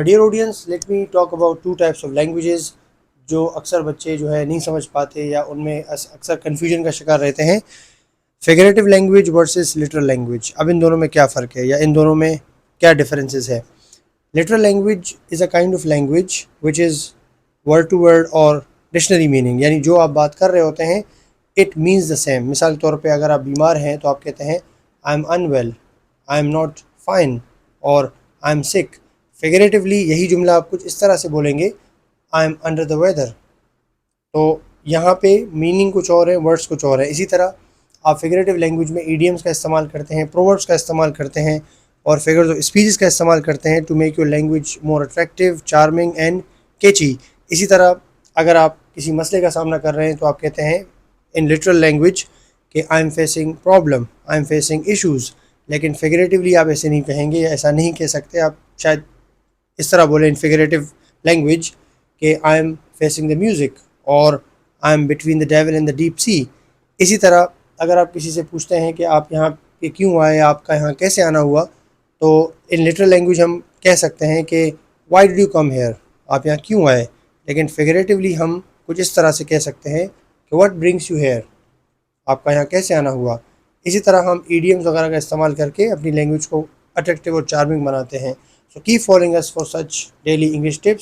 Dear audience, let me talk about two types of languages جو اکثر بچے جو ہے نہیں سمجھ پاتے یا ان میں اکثر کنفیوژن کا شکار رہتے ہیں. فیگریٹو لینگویج ورسز لٹرل لینگویج. اب ان دونوں میں کیا فرق ہے یا ان دونوں میں کیا ڈفرینسز ہے؟ Literal language is a kind of language which is word to word اور ڈکشنری میننگ، یعنی جو آپ بات کر رہے ہوتے ہیں اٹ مینز دا سیم. مثال کے طور پہ اگر آپ بیمار ہیں تو آپ کہتے ہیں I am unwell, I am not fine اور آئی ایم سک. فیگریٹیولی یہی جملہ آپ کچھ اس طرح سے بولیں گے I am under the weather. تو یہاں پہ میننگ کچھ اور ہے، ورڈس کچھ اور ہے. اسی طرح آپ فیگریٹیو لینگویج میں ایڈیمز کا استعمال کرتے ہیں، پرووربس کا استعمال کرتے ہیں اور فیگرز آف اسپیچز کا استعمال کرتے ہیں to make your language more attractive, charming and catchy. اسی طرح اگر آپ کسی مسئلے کا سامنا کر رہے ہیں تو آپ کہتے ہیں ان لٹرل لینگویج کہ I am facing problem, I am facing issues. لیکن فیگریٹیولی آپ ایسے نہیں کہیں گے، ایسا نہیں کہہ سکتے. آپ شاید اس طرح بولیں ان فیگریٹیو لینگویج کہ I am facing the music اور I am between the devil and the deep sea. اسی طرح اگر آپ کسی سے پوچھتے ہیں کہ آپ یہاں پہ کیوں آئے، آپ کا یہاں کیسے آنا ہوا، تو ان لٹرل لینگویج ہم کہہ سکتے ہیں کہ why did you come here, آپ یہاں کیوں آئے. لیکن فیگریٹیولی ہم کچھ اس طرح سے کہہ سکتے ہیں کہ واٹ برنگس یو ہیئر، آپ کا یہاں کیسے آنا ہوا. اسی طرح ہم ایڈیمز وغیرہ کا استعمال کر کے اپنی لینگویج کو اٹریکٹیو اور چارمنگ بناتے ہیں. So keep following us for such daily English tips.